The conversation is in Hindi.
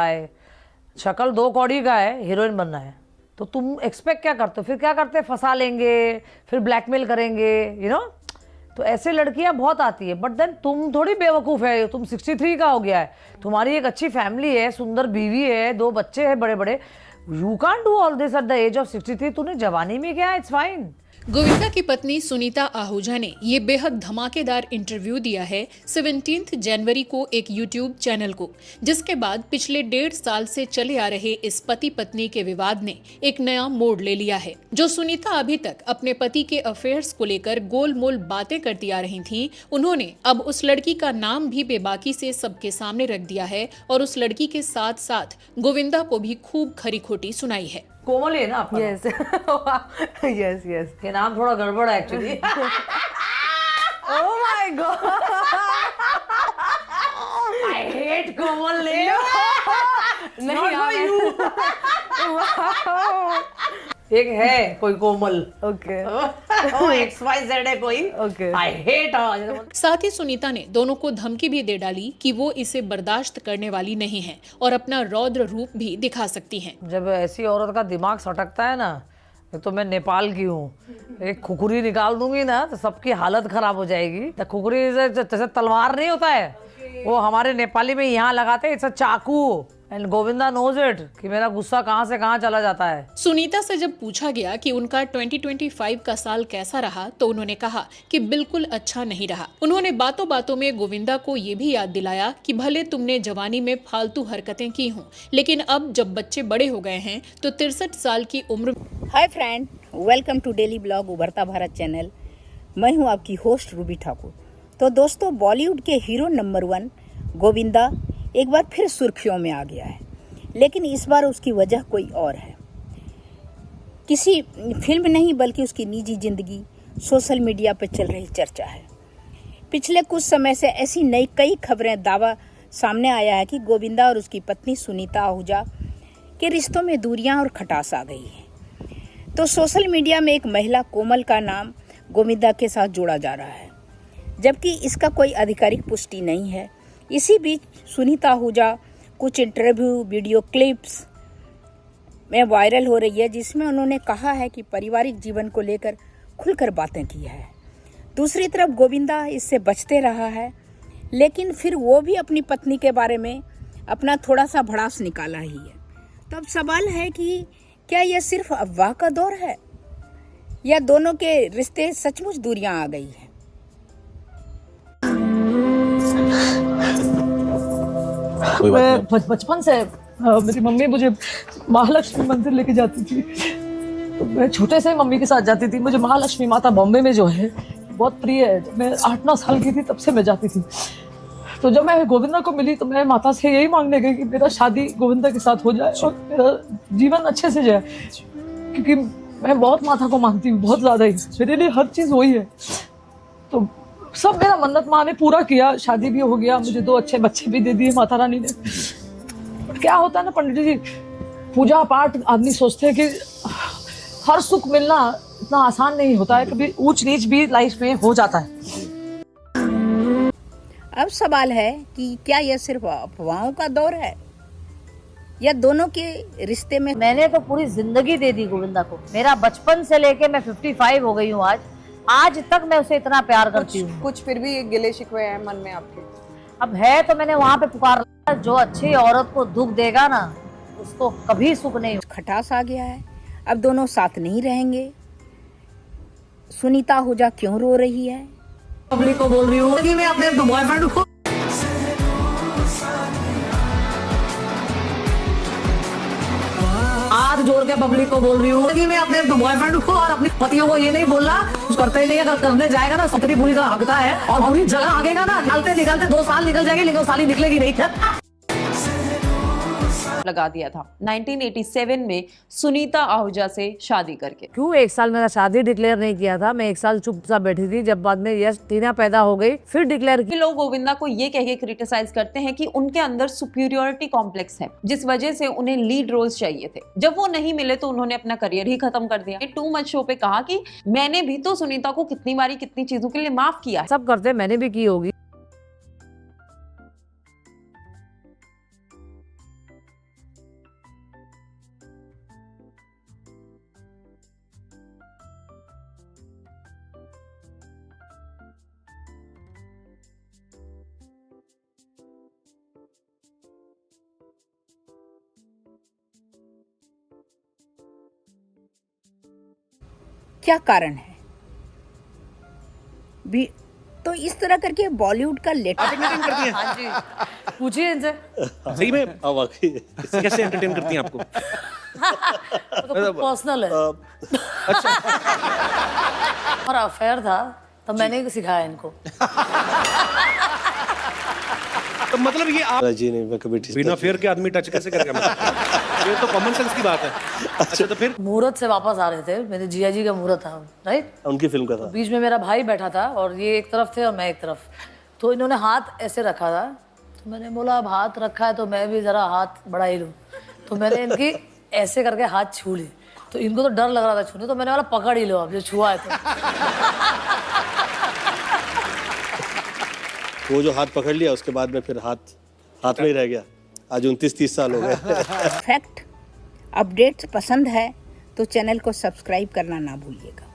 है, शक्ल 2 कौड़ी का है, हीरोइन बनना है, तो तुम एक्सपेक्ट क्या करते हो? फिर क्या करते हैं, फंसा लेंगे, फिर ब्लैकमेल करेंगे, तो ऐसे लड़कियां बहुत आती है। बट देन तुम थोड़ी बेवकूफ़ है, तुम 63 का हो गया है, तुम्हारी एक अच्छी फैमिली है, सुंदर बीवी है, 2 बच्चे हैं बड़े बड़े, you can't do all this at the age of 63। तूने जवानी में क्या, इट्स फाइन। गोविंदा की पत्नी सुनीता आहूजा ने ये बेहद धमाकेदार इंटरव्यू दिया है 17 जनवरी को एक यूट्यूब चैनल को, जिसके बाद पिछले 1.5 साल से चले आ रहे इस पति पत्नी के विवाद ने एक नया मोड़ ले लिया है। जो सुनीता अभी तक अपने पति के अफेयर्स को लेकर गोलमोल बातें करती आ रही थीं, उन्होंने अब उस लड़की का नाम भी बेबाकी से सबके सामने रख दिया है और उस लड़की के साथ साथ गोविंदा को भी खूब खरी खोटी सुनाई है। कोमल है ना आपका? Yes yes yes. ये नाम थोड़ा गड़बड़ है actually. Oh my God, I hate Komal ने। नहीं एक है कोई कोमल, ओके XYZ है कोई, ओके। I hate. साथ ही सुनीता ने दोनों को धमकी भी दे डाली कि वो इसे बर्दाश्त करने वाली नहीं है और अपना रौद्र रूप भी दिखा सकती हैं। जब ऐसी औरत का दिमाग सटकता है ना, तो मैं नेपाल की हूँ, एक खुकुरी निकाल दूंगी ना तो सबकी हालत खराब हो जाएगी। तो खुकुरी जैसे तलवार नहीं होता है, वो हमारे नेपाली में यहाँ लगाते हैं, इट्स अ चाकू। एंड गोविंदा नोज इट कि मेरा गुस्सा कहाँ से कहाँ चला जाता है। सुनीता से जब पूछा गया कि उनका 2025 का साल कैसा रहा, तो उन्होंने कहा कि बिल्कुल अच्छा नहीं रहा। उन्होंने बातों बातों में गोविंदा को ये भी याद दिलाया कि भले तुमने जवानी में फालतू हरकतें की हों, लेकिन अब जब बच्चे बड़े हो गए हैं तो 63 साल की उम्र। Hi friend, welcome to daily blog Ubharta Bharat channel. मैं हूं आपकी होस्ट रूबी ठाकुर। तो दोस्तों, बॉलीवुड के हीरो नंबर 1 गोविंदा एक बार फिर सुर्खियों में आ गया है, लेकिन इस बार उसकी वजह कोई और है। किसी फिल्म नहीं बल्कि उसकी निजी जिंदगी सोशल मीडिया पर चल रही चर्चा है। पिछले कुछ समय से ऐसी नई कई खबरें दावा सामने आया है कि गोविंदा और उसकी पत्नी सुनीता आहूजा के रिश्तों में दूरियां और खटास आ गई है। तो सोशल मीडिया में एक महिला कोमल का नाम गोविंदा के साथ जोड़ा जा रहा है, जबकि इसका कोई आधिकारिक पुष्टि नहीं है। इसी बीच सुनीता आहूजा कुछ इंटरव्यू वीडियो क्लिप्स में वायरल हो रही है, जिसमें उन्होंने कहा है कि पारिवारिक जीवन को लेकर खुलकर बातें की है। दूसरी तरफ गोविंदा इससे बचते रहा है, लेकिन फिर वो भी अपनी पत्नी के बारे में अपना थोड़ा सा भड़ास निकाला ही है। तो अब सवाल है कि क्या यह सिर्फ अफवाह का दौर है या दोनों के रिश्ते सचमुच दूरियां आ गई है। मैं बचपन से मेरी मम्मी मुझे महालक्ष्मी मंदिर लेके जाती थी, तो मैं छोटे से मम्मी के साथ जाती थी। मुझे महालक्ष्मी माता बॉम्बे में जो है बहुत प्रिय है। जब मैं 8-9 साल की थी तब से मैं जाती थी। तो जब मैं गोविंदा को मिली तो मैं माता से यही मांगने गई कि मेरा शादी गोविंदा के साथ हो जाए और मेरा जीवन अच्छे से जाए, क्योंकि मैं बहुत माता को मानती हूँ, बहुत ज़्यादा ही। मेरे लिए हर चीज़ वही है। तो सब मेरा मन्नत माँ ने पूरा किया, शादी भी हो गया, मुझे 2 अच्छे बच्चे भी दे दिए माता रानी ने। बट क्या होता है ना पंडित जी, पूजा पाठ आदमी सोचते हैं कि हर सुख मिलना इतना आसान नहीं होता है, कभी ऊंच नीच भी लाइफ में हो जाता है। अब सवाल है कि क्या यह सिर्फ अफवाहों का दौर है या दोनों के रिश्ते में। मैंने तो पूरी जिंदगी दे दी गोविंदा को। मेरा बचपन से लेके मैं 55 हो गई हूँ आज तक मैं उसे इतना प्यार करती हूँ। कुछ फिर भी गिले शिकवे हैं मन में आपके? अब है तो मैंने वहाँ पे पुकार लिया, जो अच्छी औरत को दुख देगा ना उसको कभी सुख नहीं। खटास आ गया है, अब दोनों साथ नहीं रहेंगे। सुनीता आहूजा क्यों रो रही है? पब्लिक को बोल रही हूँ कि मैं अपने बॉयफ्रेंड को हाथ जोड़ के पब्लिक को बोल रही हूँ कि मैं अपने बॉयफ्रेंड को और अपनी पतियों को ये नहीं बोलना, कुछ करते ही नहीं। अगर करने जाएगा ना सतरी पूरी तरह हकता है और पूरी जगह आगेगा ना, निकलते 2 साल निकल जाएंगे, लेकिन साली निकलेगी नहीं। लगा दिया था 1987 में सुनीता आहूजा से शादी करके। क्यों 1 साल मेरा शादी डिक्लेयर नहीं किया था? मैं 1 साल चुपचाप बैठी थी, जब बाद में यश टीना पैदा हो गई फिर डिक्लेयर किया। लोग गोविंदा को ये कह के क्रिटिसाइज करते हैं कि उनके अंदर सुपीरियोरिटी कॉम्प्लेक्स है, जिस वजह से उन्हें लीड रोल्स चाहिए थे। जब वो नहीं मिले तो उन्होंने अपना करियर ही खत्म कर दिया। टू मच शो पे कहा कि मैंने भी तो सुनीता को कितनी बारी कितनी चीजों के लिए माफ किया है। सब करते, मैंने भी की होगी। क्या कारण है? भी तो इस तरह करके बॉलीवुड का लेटेस्ट एंटरटेन करती हैं हाँ जी, पूछिए इनसे। सही में कैसे एंटरटेन करती हैं आपको? तो पर्सनल है। अच्छा और अफेयर था तो मैंने ही सिखाया इनको। तो मतलब ये आप जी नहीं, मैं कभी बिना फेयर के आदमी टच कैसे करेगा? ये तो कॉमन सेंस की बात है। अच्छा तो फिर मुहूर्त से वापस आ रहे थे, मेरे जिया जी का मुहूर्त था, राइट? उनकी फिल्म का था। बीच में मेरा भाई बैठा था और ये एक तरफ थे और मैं एक तरफ, तो इन्होंने हाथ ऐसे रखा था, तो मैंने बोला अब हाथ रखा है तो मैं भी जरा हाथ बढ़ा ही लूँ, तो मैंने इनकी ऐसे करके हाथ छू ली, तो इनको तो डर लग रहा था छूने, तो मैंने बोला पकड़ ही लो अब जो छुआ है तो। वो जो हाथ पकड़ लिया उसके बाद में फिर हाथ में ही रह गया। आज 29-30 साल हो गए। फैक्ट अपडेट्स पसंद है तो चैनल को सब्सक्राइब करना ना भूलिएगा।